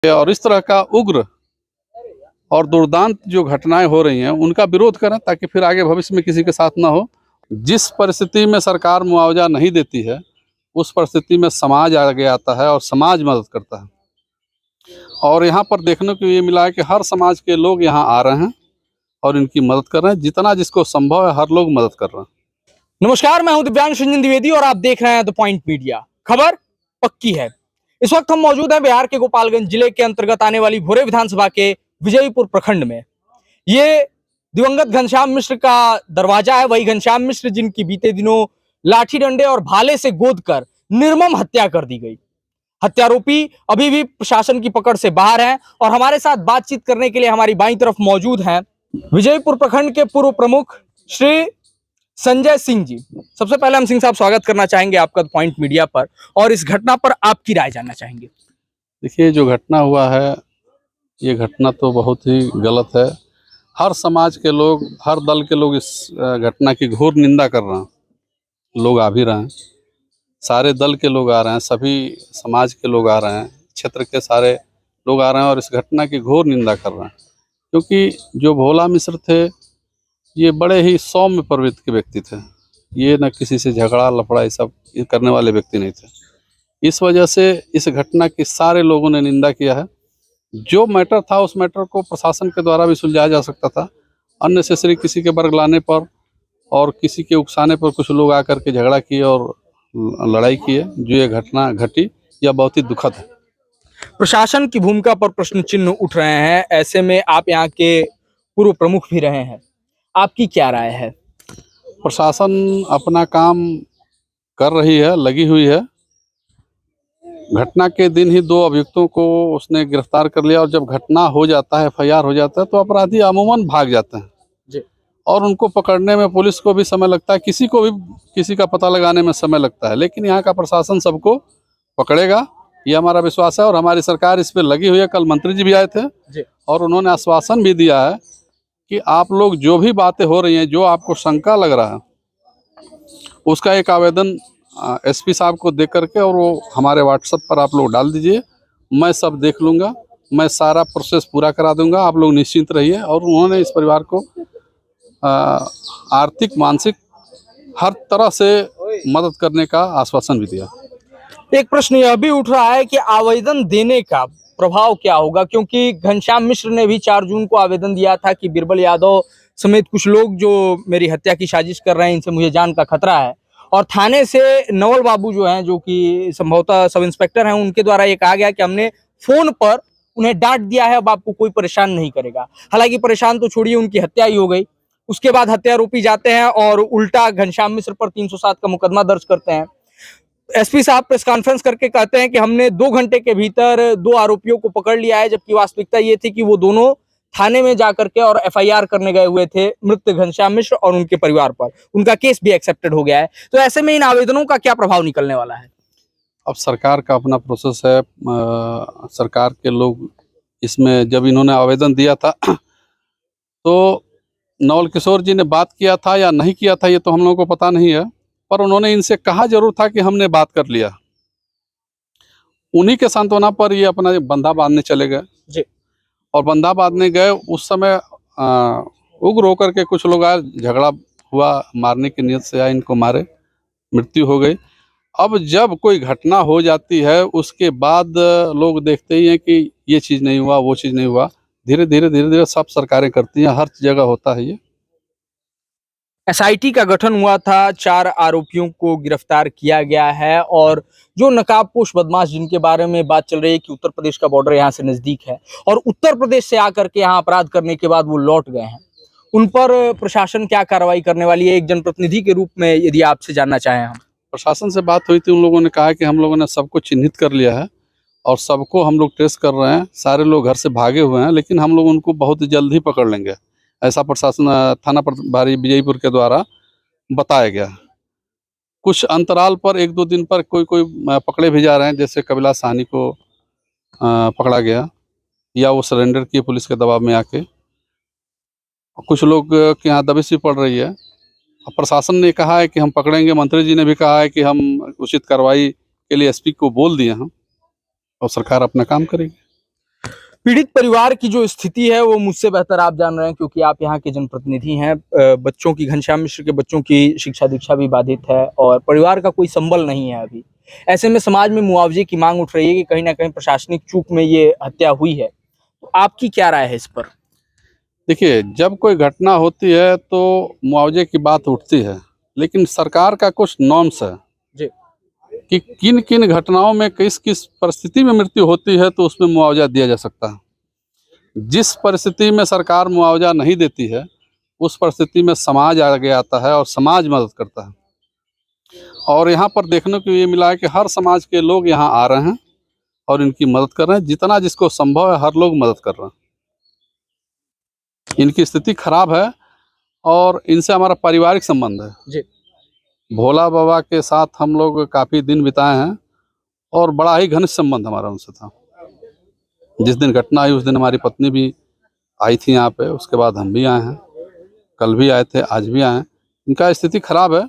और इस तरह का उग्र और दुर्दांत जो घटनाएं हो रही हैं उनका विरोध करें ताकि फिर आगे भविष्य में किसी के साथ ना हो। जिस परिस्थिति में सरकार मुआवजा नहीं देती है उस परिस्थिति में समाज आगे आता है और समाज मदद करता है। और यहाँ पर देखने को ये मिला है कि हर समाज के लोग यहाँ आ रहे हैं और इनकी मदद कर रहे हैं। जितना जिसको संभव है हर लोग मदद कर रहे हैं। नमस्कार, मैं हूं दिव्यांश रंजन द्विवेदी और आप देख रहे हैं द पॉइंट मीडिया। खबर पक्की है। इस वक्त हम मौजूद हैं बिहार के गोपालगंज जिले के अंतर्गत आने वाली भोरे विधानसभा के विजयपुर प्रखंड में। ये दिवंगत घनश्याम मिश्र का दरवाजा है। वही घनश्याम मिश्र जिनकी बीते दिनों लाठी डंडे और भाले से गोद कर निर्मम हत्या कर दी गई। हत्यारोपी अभी भी प्रशासन की पकड़ से बाहर हैं और हमारे साथ बातचीत करने के लिए हमारी बाईं तरफ मौजूद हैं विजयपुर प्रखंड के पूर्व प्रमुख श्री संजय सिंह जी। सबसे पहले हम सिंह साहब स्वागत करना चाहेंगे आपका पॉइंट मीडिया पर और इस घटना पर आपकी राय जानना चाहेंगे। देखिए, जो घटना हुआ है ये घटना तो बहुत ही गलत है। हर समाज के लोग, हर दल के लोग इस घटना की घोर निंदा कर रहे हैं। लोग आ भी रहे हैं, सारे दल के लोग आ रहे हैं, सभी समाज के लोग आ रहे हैं, क्षेत्र के सारे लोग आ रहे हैं और इस घटना की घोर निंदा कर रहे हैं। क्योंकि जो भोला मिश्र थे ये बड़े ही सौम्य प्रवृत्ति के व्यक्ति थे। ये न किसी से झगड़ा लफड़ा ये सब करने वाले व्यक्ति नहीं थे। इस वजह से इस घटना की सारे लोगों ने निंदा किया है। जो मैटर था उस मैटर को प्रशासन के द्वारा भी सुलझाया जा सकता था। अननेसेसरी किसी के बरगलाने पर और किसी के उकसाने पर कुछ लोग आकर के झगड़ा किए और लड़ाई किए। जो ये घटना घटी यह बहुत ही दुखद है। प्रशासन की भूमिका पर प्रश्न चिन्ह उठ रहे हैं। ऐसे में आप यहाँ के पूर्व प्रमुख भी रहे हैं, आपकी क्या राय है? प्रशासन अपना काम कर रही है, लगी हुई है। घटना के दिन ही 2 अभियुक्तों को उसने गिरफ्तार कर लिया और जब घटना हो जाता है, FIR हो जाता है तो अपराधी अमूमन भाग जाते हैं जी। और उनको पकड़ने में पुलिस को भी समय लगता है, किसी को भी किसी का पता लगाने में समय लगता है। लेकिन यहाँ का प्रशासन सबको पकड़ेगा, ये हमारा विश्वास है और हमारी सरकार इस पर लगी हुई है। कल मंत्री जी भी आए थे जी। और उन्होंने आश्वासन भी दिया है कि आप लोग जो भी बातें हो रही हैं, जो आपको शंका लग रहा है, उसका एक आवेदन SP साहब को दे करके और वो हमारे WhatsApp पर आप लोग डाल दीजिए। मैं सब देख लूँगा, मैं सारा प्रोसेस पूरा करा दूंगा, आप लोग निश्चिंत रहिए। और उन्होंने इस परिवार को आर्थिक, मानसिक हर तरह से मदद करने का आश्वासन भी दिया। एक प्रश्न यह भी उठ रहा है कि आवेदन देने का प्रभाव क्या होगा, क्योंकि घनश्याम मिश्र ने भी 4 जून को आवेदन दिया था कि बिरबल यादव समेत कुछ लोग जो मेरी हत्या की साजिश कर रहे हैं, इनसे मुझे जान का खतरा है। और थाने से नवल बाबू जो हैं, जो कि संभवतः सब इंस्पेक्टर हैं, उनके द्वारा ये कहा गया कि हमने फोन पर उन्हें डांट दिया है, अब आपको कोई परेशान नहीं करेगा। हालांकि परेशान तो छोड़िए, उनकी हत्या ही हो गई। उसके बाद हत्यारोपी जाते हैं और उल्टा घनश्याम मिश्र पर 307 का मुकदमा दर्ज करते हैं। SP साहब प्रेस कॉन्फ्रेंस करके कहते हैं कि हमने 2 घंटे के भीतर 2 आरोपियों को पकड़ लिया है, जबकि वास्तविकता ये थी कि वो दोनों थाने में जाकर के और FIR करने गए हुए थे मृत घनश्याम मिश्र और उनके परिवार पर। उनका केस भी एक्सेप्टेड हो गया है। तो ऐसे में इन आवेदनों का क्या प्रभाव निकलने वाला है? अब सरकार का अपना प्रोसेस है। सरकार के लोग इसमें जब इन्होंने आवेदन दिया था तो नवल किशोर जी ने बात किया था या नहीं किया था ये तो हम लोगों को पता नहीं है, पर उन्होंने इनसे कहा जरूर था कि हमने बात कर लिया। उन्हीं के सांत्वना पर ये अपना बंधा बांधने चले गए जी। और बंधा बांधने गए उस समय उग्र होकर के कुछ लोग आए, झगड़ा हुआ, मारने की नीयत से आए, इनको मारे, मृत्यु हो गई। अब जब कोई घटना हो जाती है उसके बाद लोग देखते ही हैं कि ये चीज़ नहीं हुआ, वो चीज़ नहीं हुआ। धीरे धीरे सब सरकारें करती हैं, हर जगह होता है ये। SIT का गठन हुआ था, 4 आरोपियों को गिरफ्तार किया गया है और जो नकाबपोश बदमाश जिनके बारे में बात चल रही है कि उत्तर प्रदेश का बॉर्डर यहाँ से नजदीक है और उत्तर प्रदेश से आकर के यहाँ अपराध करने के बाद वो लौट गए हैं, उन पर प्रशासन क्या कार्रवाई करने वाली है? एक जनप्रतिनिधि के रूप में यदि आपसे जानना चाहें हम। प्रशासन से बात हुई थी, उन लोगों ने कहा कि हम लोगों ने सबको चिन्हित कर लिया है और सबको हम लोग ट्रेस कर रहे हैं। सारे लोग घर से भागे हुए हैं लेकिन हम लोग उनको बहुत जल्द ही पकड़ लेंगे, ऐसा प्रशासन थाना प्रभारी विजयपुर के द्वारा बताया गया। कुछ अंतराल पर 1-2 दिन पर कोई पकड़े भी जा रहे हैं, जैसे कबिला साहनी को पकड़ा गया या वो सरेंडर किए पुलिस के दबाव में आके। कुछ लोग के यहाँ दबिश भी पड़ रही है। प्रशासन ने कहा है कि हम पकड़ेंगे, मंत्री जी ने भी कहा है कि हम उचित कार्रवाई के लिए SP को बोल दिए हैं और सरकार अपना काम करेगी। पीड़ित परिवार की जो स्थिति है वो मुझसे बेहतर आप जान रहे हैं, क्योंकि आप यहाँ के जनप्रतिनिधि हैं। बच्चों की, घनश्याम मिश्र के बच्चों की शिक्षा दीक्षा भी बाधित है और परिवार का कोई संबल नहीं है अभी। ऐसे में समाज में मुआवजे की मांग उठ रही है कि कहीं ना कहीं प्रशासनिक चूक में ये हत्या हुई है। तो आपकी क्या राय है इस पर? देखिए, जब कोई घटना होती है तो मुआवजे की बात उठती है, लेकिन सरकार का कुछ नॉर्म्स है जी। कि किन किन घटनाओं में किस किस परिस्थिति में मृत्यु होती है तो उसमें मुआवजा दिया जा सकता है। जिस परिस्थिति में सरकार मुआवजा नहीं देती है उस परिस्थिति में समाज आगे आता है और समाज मदद करता है। और यहाँ पर देखने को ये मिला है कि हर समाज के लोग यहाँ आ रहे हैं और इनकी मदद कर रहे हैं। जितना जिसको संभव है हर लोग मदद कर रहे हैं। इनकी स्थिति खराब है और इनसे हमारा पारिवारिक संबंध है जी। भोला बाबा के साथ हम लोग काफ़ी दिन बिताए हैं और बड़ा ही घनिष्ठ संबंध हमारा उनसे था। जिस दिन घटना आई उस दिन हमारी पत्नी भी आई थी यहाँ पे, उसके बाद हम भी आए हैं, कल भी आए थे, आज भी आए हैं। इनका स्थिति खराब है,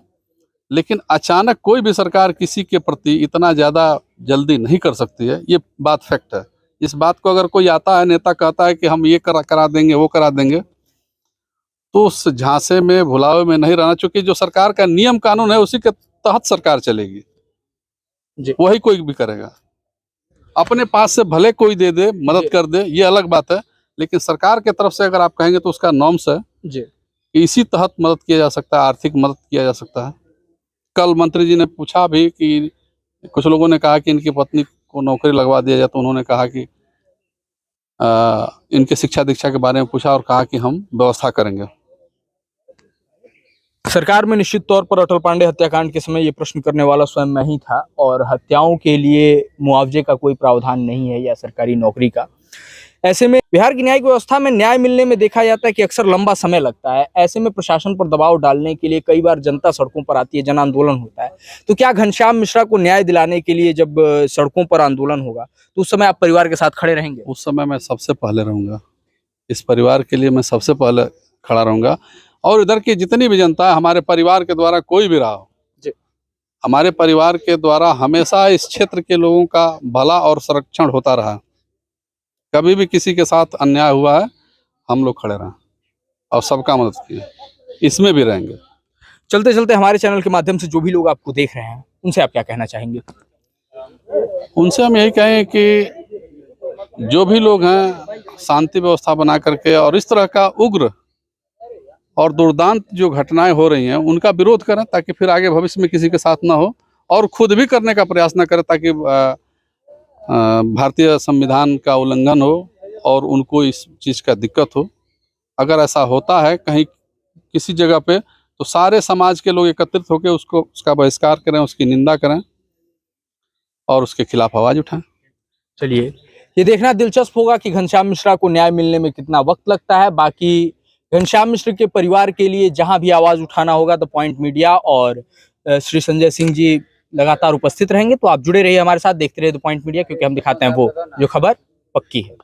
लेकिन अचानक कोई भी सरकार किसी के प्रति इतना ज़्यादा जल्दी नहीं कर सकती है, ये बात फैक्ट है। इस बात को अगर कोई आता है, नेता कहता है कि हम ये करा देंगे, वो करा देंगे, तो उस झांसे में, भुलावे में नहीं रहना। चूंकि जो सरकार का नियम कानून है उसी के तहत सरकार चलेगी जी। वही कोई भी करेगा। अपने पास से भले कोई दे दे, मदद कर दे, ये अलग बात है, लेकिन सरकार के तरफ से अगर आप कहेंगे तो उसका नॉर्म्स है जी। कि इसी तहत मदद किया जा सकता है, आर्थिक मदद किया जा सकता है। कल मंत्री जी ने पूछा भी कि कुछ लोगों ने कहा कि इनकी पत्नी को नौकरी लगवा दिया जाए, तो उन्होंने कहा कि इनके शिक्षा दीक्षा के बारे में पूछा और कहा कि हम व्यवस्था करेंगे। सरकार में निश्चित तौर पर अटल पांडे हत्याकांड के समय ये प्रश्न करने वाला स्वयं मैं ही था, और हत्याओं के लिए मुआवजे का कोई प्रावधान नहीं है या सरकारी नौकरी का। ऐसे में बिहार की न्यायिक व्यवस्था में न्याय मिलने में देखा जाता है कि अक्सर लंबा समय लगता है। ऐसे में प्रशासन पर दबाव डालने के लिए कई बार जनता सड़कों पर आती है, जन आंदोलन होता है। तो क्या घनश्याम मिश्रा को न्याय दिलाने के लिए जब सड़कों पर आंदोलन होगा तो उस समय आप परिवार के साथ खड़े रहेंगे? उस समय मैं सबसे पहले रहूँगा, इस परिवार के लिए मैं सबसे पहले खड़ा रहूँगा। और इधर की जितनी भी जनता है, हमारे परिवार के द्वारा कोई भी रहा हो, हमारे परिवार के द्वारा हमेशा इस क्षेत्र के लोगों का भला और संरक्षण होता रहा। कभी भी किसी के साथ अन्याय हुआ है, हम लोग खड़े रहे और सबका मदद किए, इसमें भी रहेंगे। चलते चलते हमारे चैनल के माध्यम से जो भी लोग आपको देख रहे हैं उनसे आप क्या कहना चाहेंगे? उनसे हम यही कहें कि जो भी लोग हैं शांति व्यवस्था बना करके और इस तरह का उग्र और दुर्दांत जो घटनाएं हो रही हैं उनका विरोध करें, ताकि फिर आगे भविष्य में किसी के साथ ना हो, और खुद भी करने का प्रयास ना करें, ताकि भारतीय संविधान का उल्लंघन हो और उनको इस चीज़ का दिक्कत हो। अगर ऐसा होता है कहीं किसी जगह पे, तो सारे समाज के लोग एकत्रित होकर उसका बहिष्कार करें, उसकी निंदा करें और उसके खिलाफ आवाज़ उठाएं। चलिए, ये देखना दिलचस्प होगा कि घनश्याम मिश्रा को न्याय मिलने में कितना वक्त लगता है। बाकी घनश्याम मिश्र के परिवार के लिए जहां भी आवाज उठाना होगा द पॉइंट मीडिया और श्री संजय सिंह जी लगातार उपस्थित रहेंगे। तो आप जुड़े रहिए हमारे साथ, देखते रहिए द पॉइंट मीडिया, क्योंकि हम दिखाते हैं वो जो खबर पक्की है।